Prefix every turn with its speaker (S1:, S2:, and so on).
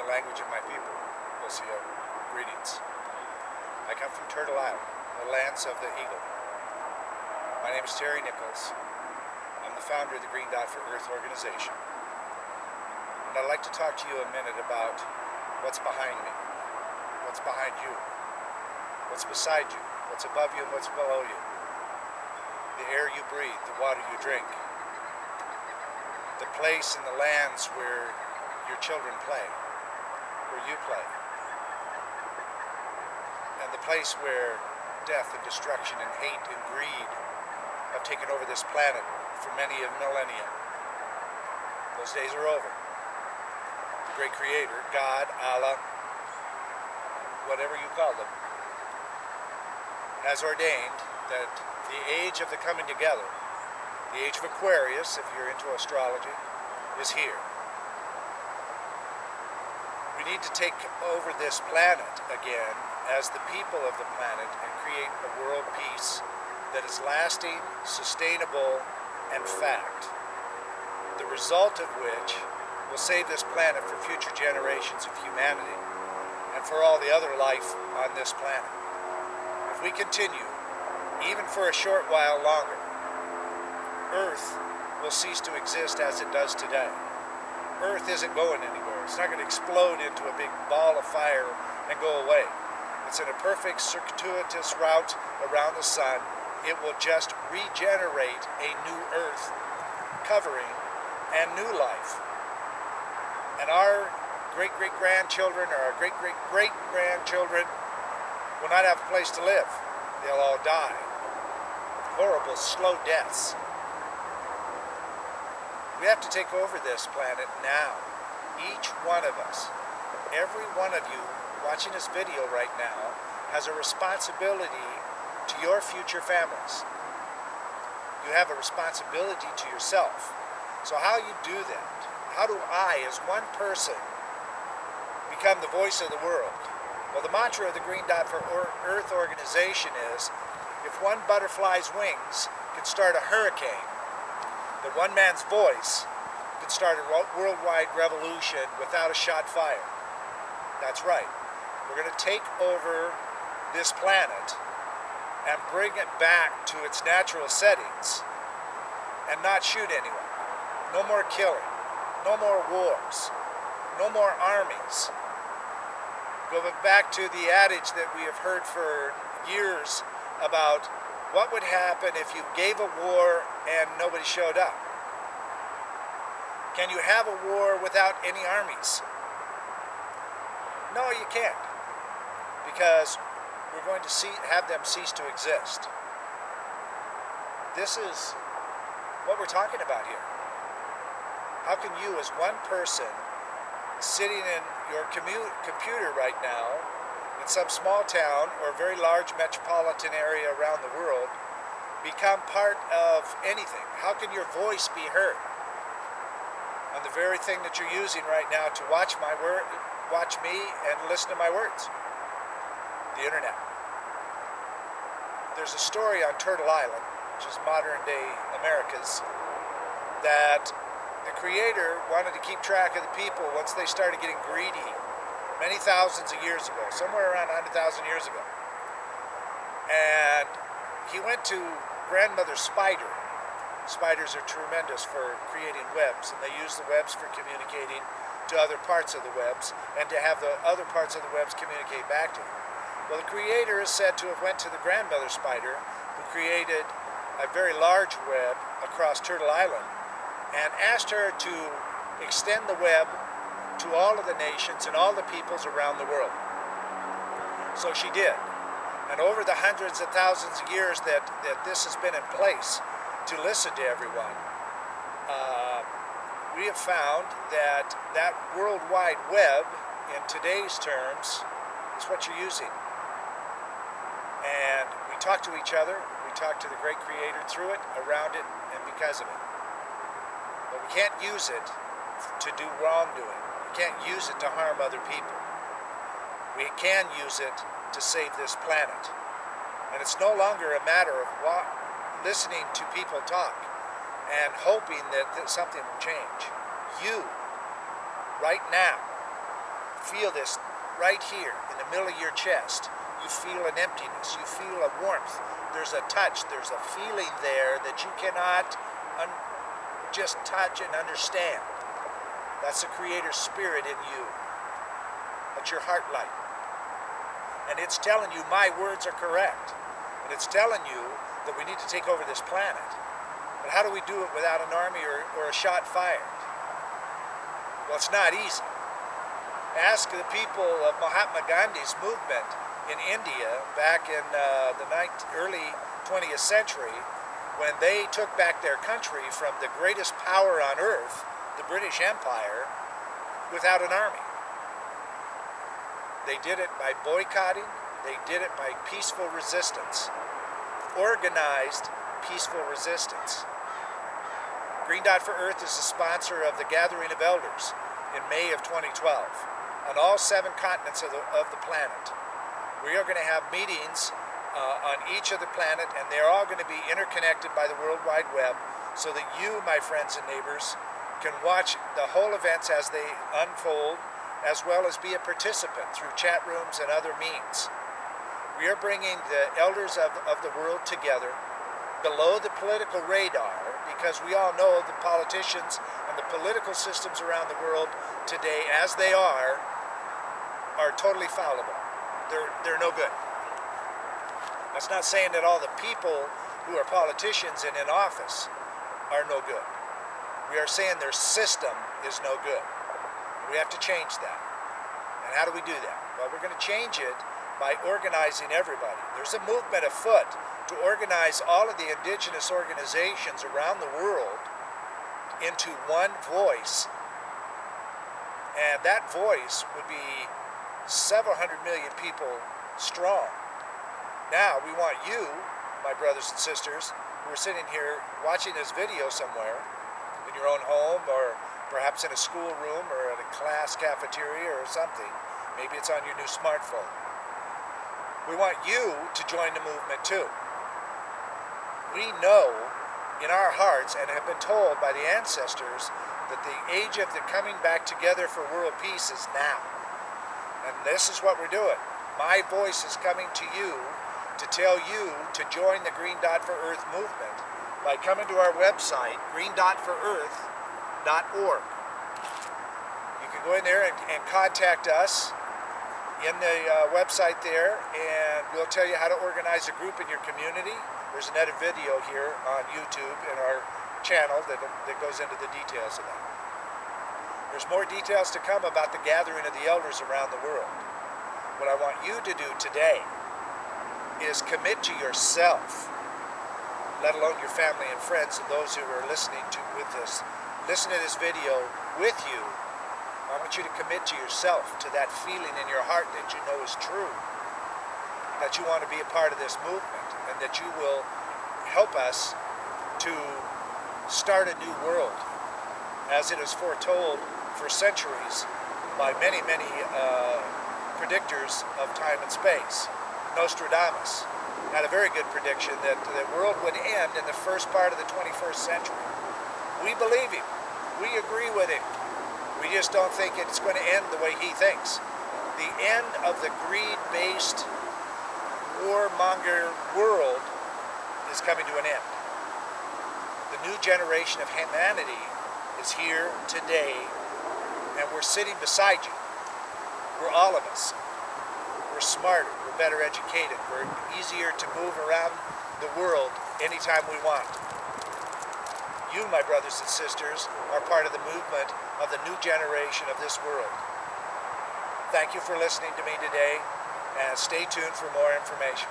S1: the language of my people, greetings. I come from Turtle Island, the lands of the eagle. My name is Terry Nichols. I'm the founder of the Green Dot for Earth organization. And I'd like to talk to you a minute about what's behind me, what's behind you, what's beside you, what's above you and what's below you, the air you breathe, the water you drink, the place and the lands where your children play, where you play, and the place where death and destruction and hate and greed have taken over this planet for many a millennia. Those days are over. The great creator, God, Allah, whatever you call them, has ordained that the age of the coming together, the age of Aquarius, if you're into astrology, is here. We need to take over this planet again as the people of the planet and create a world peace that is lasting, sustainable, and fact. The result of which will save this planet for future generations of humanity and for all the other life on this planet. If we continue, even for a short while longer, Earth will cease to exist as it does today. Earth isn't going anywhere. It's not going to explode into a big ball of fire and go away. It's in a perfect circuitous route around the sun. It will just regenerate a new Earth covering and new life. And our great-great-grandchildren or our great-great-great-grandchildren will not have a place to live. They'll all die. Horrible, slow deaths. We have to take over this planet now. Each one of us, every one of you watching this video right now, has a responsibility to your future families. You have a responsibility to yourself. So how you do that? How do I, as one person, become the voice of the world? Well, the mantra of the Green Dot for Earth organization is, if one butterfly's wings can start a hurricane, that one man's voice could start a worldwide revolution without a shot fired. That's right. We're going to take over this planet and bring it back to its natural settings and not shoot anyone. No more killing. No more wars. No more armies. Going back to the adage that we have heard for years about what would happen if you gave a war and nobody showed up. Can you have a war without any armies? No, you can't. Because we're going to have them cease to exist. This is what we're talking about here. How can you, as one person, sitting in your computer right now, in some small town or very large metropolitan area around the world, become part of anything? How can your voice be heard on the very thing that you're using right now to watch me and listen to my words? The internet. There's a story on Turtle Island, which is modern day America's, that the creator wanted to keep track of the people once they started getting greedy many thousands of years ago, somewhere around 100,000 years ago. And he went to grandmother spider. Spiders are tremendous for creating webs, and they use the webs for communicating to other parts of the webs and to have the other parts of the webs communicate back to them. Well, the creator is said to have went to the grandmother spider, who created a very large web across Turtle Island, and asked her to extend the web to all of the nations and all the peoples around the world. So she did. And over the hundreds of thousands of years that this has been in place to listen to everyone, we have found that that World Wide Web, in today's terms, is what you're using. And we talk to each other, we talk to the great creator through it, around it, and because of it. But we can't use it to do wrongdoing. We can't use it to harm other people. We can use it to save this planet. And it's no longer a matter of listening to people talk and hoping that something will change. You, right now, feel this right here in the middle of your chest. You feel an emptiness. You feel a warmth. There's a touch. There's a feeling there that you cannot just touch and understand. That's the Creator's Spirit in you. That's your heart light. And it's telling you my words are correct. And it's telling you that we need to take over this planet. But how do we do it without an army or a shot fired? Well, it's not easy. Ask the people of Mahatma Gandhi's movement in India back in the early 20th century, when they took back their country from the greatest power on earth, the British Empire, without an army. They did it by boycotting. They did it by peaceful resistance. Organized peaceful resistance. Green Dot for Earth is the sponsor of the Gathering of Elders in May of 2012 on all 7 continents of the planet. We are going to have meetings on each of the planet, and they're all going to be interconnected by the World Wide Web so that you, my friends and neighbors, can watch the whole events as they unfold, as well as be a participant through chat rooms and other means. We are bringing the elders of the world together below the political radar, because we all know the politicians and the political systems around the world today, as they are totally fallible. They're no good. That's not saying that all the people who are politicians and in office are no good. We are saying their system is no good. We have to change that. And how do we do that? Well, we're going to change it by organizing everybody. There's a movement afoot to organize all of the indigenous organizations around the world into one voice. And that voice would be several hundred million people strong. Now, we want you, my brothers and sisters, who are sitting here watching this video somewhere, in your own home, or perhaps in a school room, or at a class cafeteria or something. Maybe it's on your new smartphone. We want you to join the movement too. We know in our hearts and have been told by the ancestors that the age of the coming back together for world peace is now. And this is what we're doing. My voice is coming to you to tell you to join the Green Dot for Earth movement by coming to our website, greendotforearth.org. You can go in there and contact us in the website there, and we'll tell you how to organize a group in your community. There's another video here on YouTube in our channel that goes into the details of that. There's more details to come about the gathering of the elders around the world. What I want you to do today is commit to yourself, let alone your family and friends and those who are listening to this video with you. I want you to commit to yourself, to that feeling in your heart that you know is true, that you want to be a part of this movement, and that you will help us to start a new world, as it is foretold for centuries by many, many predictors of time and space. Nostradamus had a very good prediction that the world would end in the first part of the 21st century. We believe him. We agree with him. We just don't think it's going to end the way he thinks. The end of the greed-based, warmonger world is coming to an end. The new generation of humanity is here today, and we're sitting beside you. We're all of us. We're smarter, we're better educated, we're easier to move around the world anytime we want. You, my brothers and sisters, are part of the movement of the new generation of this world. Thank you for listening to me today, and stay tuned for more information.